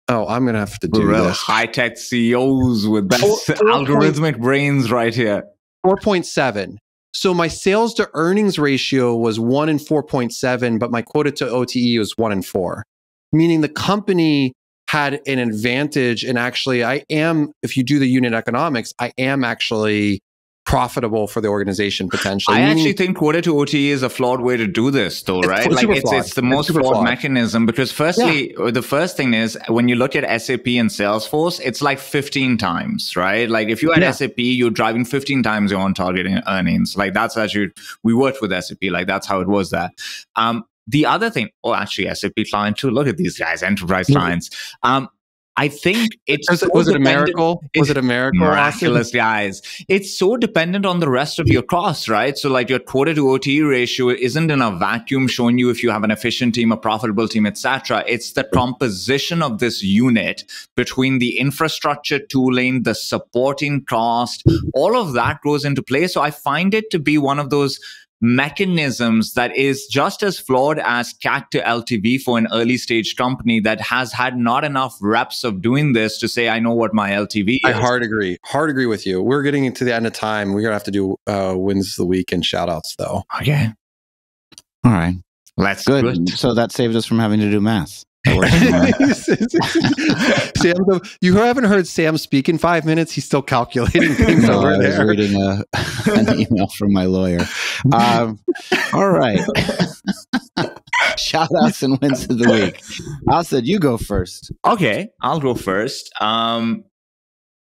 Oh, I'm going to have to do this. High-tech CEOs with algorithmic brains right here. 4.7. So my sales to earnings ratio was 1 in 4.7, but my quota to OTE was 1 in 4. Meaning the company had an advantage. And actually, if you do the unit economics, I am actually profitable for the organization potentially. I actually think quota to OTE is a flawed way to do this, though, right? It's the most flawed mechanism, because firstly, the first thing is when you look at SAP and Salesforce, it's like 15 times, right? Like if you had SAP, you're driving 15 times your own target earnings. Like that's actually, we worked with SAP, like that's how it was there. The other thing, actually SAP client too, look at these guys, enterprise clients. I think it's was it a miracle? Was it a miracle? Miraculous, guys. It's so dependent on the rest of your costs, right? So like your quota to OTE ratio isn't in a vacuum showing you if you have an efficient team, a profitable team, etc. It's the composition of this unit between the infrastructure tooling, the supporting cost, all of that goes into play. So I find it to be one of those mechanisms that is just as flawed as CAC to LTV for an early stage company that has had not enough reps of doing this to say, I know what my LTV is. I hard agree with you. We're getting into the end of time. We're going to have to do wins of the week and shout outs though. Okay. All right. That's good. So that saved us from having to do math. Sam, you haven't heard Sam speak in 5 minutes. He's still calculating things over there. I was reading an email from my lawyer. All right. Shout outs and wins of the week. Asad, you go first. Okay, I'll go first.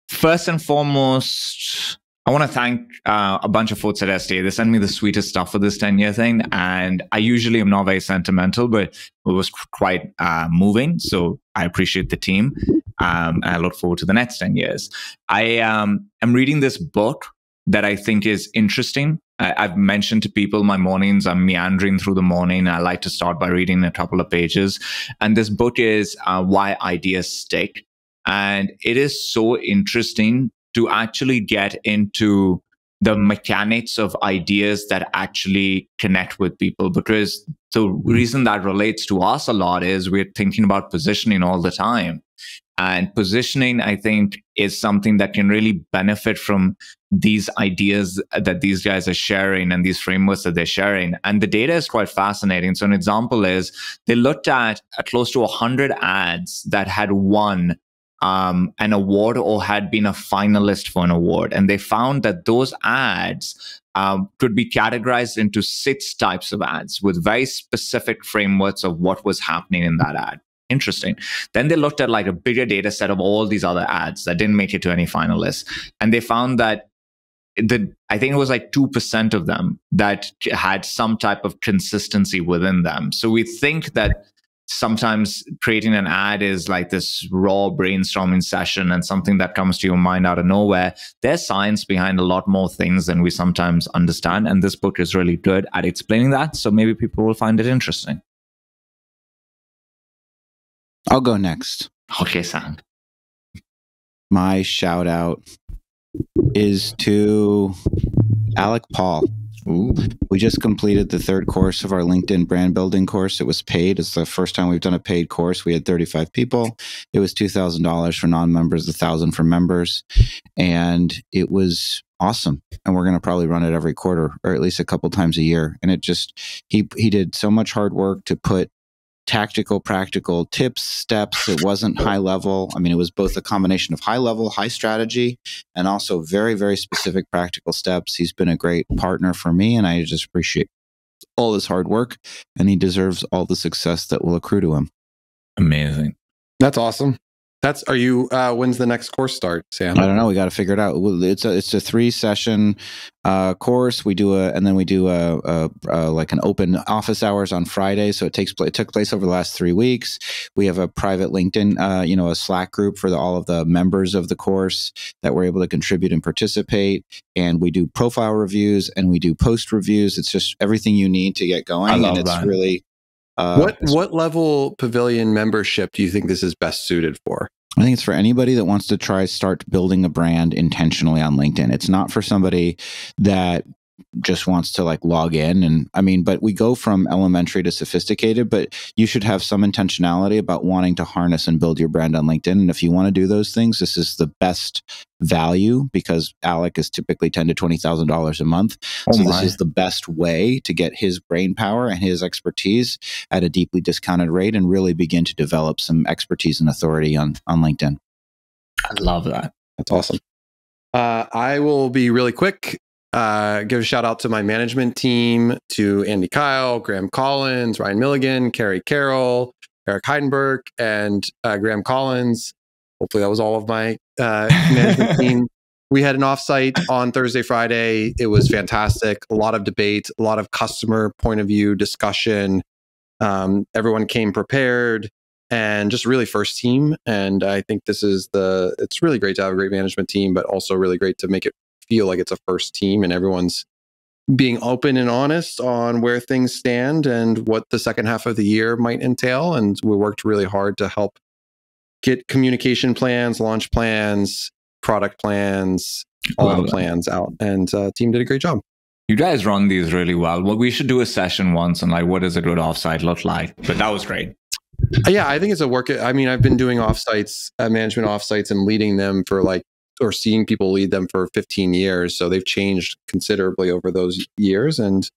First and foremost, I want to thank a bunch of folks at STA. They sent me the sweetest stuff for this 10-year thing. And I usually am not very sentimental, but it was quite moving. So I appreciate the team. And I look forward to the next 10 years. I am reading this book that I think is interesting. I've mentioned to people my mornings, I'm meandering through the morning. I like to start by reading a couple of pages. And this book is Why Ideas Stick. And it is so interesting to actually get into the mechanics of ideas that actually connect with people. Because the reason that relates to us a lot is we're thinking about positioning all the time. And positioning, I think, is something that can really benefit from these ideas that these guys are sharing and these frameworks that they're sharing. And the data is quite fascinating. So an example is they looked at close to 100 ads that had won an award or had been a finalist for an award. And they found that those ads could be categorized into 6 types of ads with very specific frameworks of what was happening in that ad. Interesting. Then they looked at like a bigger data set of all these other ads that didn't make it to any finalists. And they found that I think it was like 2% of them that had some type of consistency within them. So we think that sometimes creating an ad is like this raw brainstorming session and something that comes to your mind out of nowhere. There's science behind a lot more things than we sometimes understand. And this book is really good at explaining that. So maybe people will find it interesting. I'll go next. Okay, Sam. My shout out is to Alec Paul. Ooh. We just completed the third course of our LinkedIn brand building course. It was paid. It's the first time we've done a paid course. We had 35 people. It was $2,000 for non-members, $1,000 for members. And it was awesome. And we're going to probably run it every quarter or at least a couple times a year. And it just, he did so much hard work to put tactical, practical tips, steps. It wasn't high level. I mean, it was both a combination of high level, high strategy, and also very, very specific practical steps. He's been a great partner for me, and I just appreciate all his hard work, and he deserves all the success that will accrue to him. Amazing. That's awesome. Are you, when's the next course start, Sam? I don't know. We got to figure it out. It's a 3-session course. We do like an open office hours on Friday. So it took place over the last 3 weeks. We have a private LinkedIn, a Slack group for all of the members of the course that we're able to contribute and participate. And we do profile reviews and we do post reviews. It's just everything you need to get going. I love and it's that. really, what level Pavilion membership do you think this is best suited for? I think it's for anybody that wants to start building a brand intentionally on LinkedIn. It's not for somebody that just wants to like log in. And I mean, but we go from elementary to sophisticated, but you should have some intentionality about wanting to harness and build your brand on LinkedIn. And if you want to do those things, this is the best value because Alec is typically $10,000 to $20,000 a month. So this is the best way to get his brain power and his expertise at a deeply discounted rate and really begin to develop some expertise and authority on LinkedIn. I love that. That's awesome. I will be really quick. Give a shout out to my management team, to Andy Kyle, Graham Collins, Ryan Milligan, Carrie Carroll, Eric Heidenberg, and Graham Collins. Hopefully that was all of my management team. We had an offsite on Thursday, Friday. It was fantastic. A lot of debate, a lot of customer point of view discussion. Everyone came prepared and just really first team. And I think it's really great to have a great management team, but also really great to make it feel like it's a first team and everyone's being open and honest on where things stand and what the second half of the year might entail. And we worked really hard to help get communication plans, launch plans, product plans, all the plans out. And team did a great job. You guys run these really well. Well, we should do a session once and like, what does a good offsite look like? But that was great. Yeah, I think it's a work. I mean, I've been doing offsites, management offsites and leading them or seeing people lead them for 15 years. So they've changed considerably over those years. And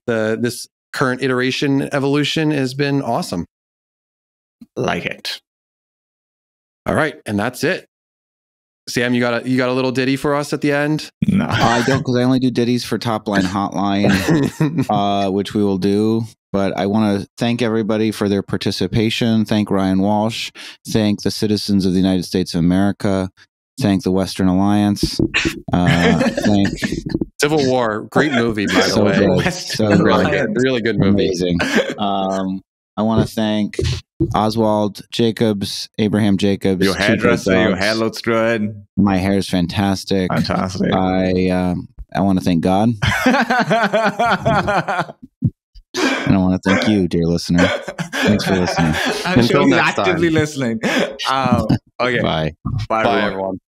this current iteration evolution has been awesome. Like it. All right. And that's it. Sam, you got a little ditty for us at the end? No. I don't, because I only do ditties for Topline Hotline, which we will do. But I want to thank everybody for their participation. Thank Ryan Walsh. Thank the citizens of the United States of America. Thank the Western Alliance. Thank Civil War. Great movie, by the way. Good. So really good movie. Amazing. I want to thank Oswald Jacobs, Abraham Jacobs. Your hairdresser, your hair looks good. My hair is fantastic. Fantastic. I want to thank God. And I want to thank you, dear listener. Thanks for listening. I'm sure he's actively listening. Okay. Bye. Bye, everyone.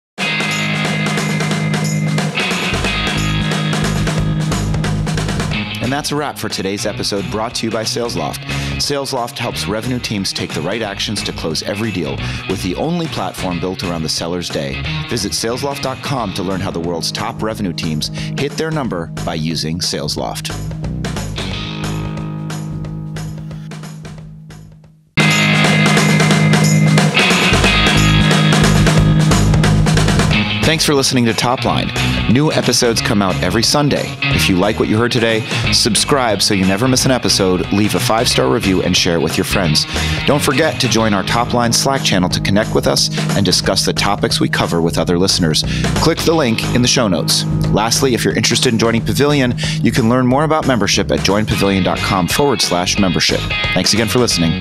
And that's a wrap for today's episode, brought to you by SalesLoft. SalesLoft helps revenue teams take the right actions to close every deal with the only platform built around the seller's day. Visit salesloft.com to learn how the world's top revenue teams hit their number by using SalesLoft. Thanks for listening to Topline. New episodes come out every Sunday. If you like what you heard today, subscribe so you never miss an episode, leave a 5-star review, and share it with your friends. Don't forget to join our Topline Slack channel to connect with us and discuss the topics we cover with other listeners. Click the link in the show notes. Lastly, if you're interested in joining Pavilion, you can learn more about membership at joinpavilion.com/membership. Thanks again for listening.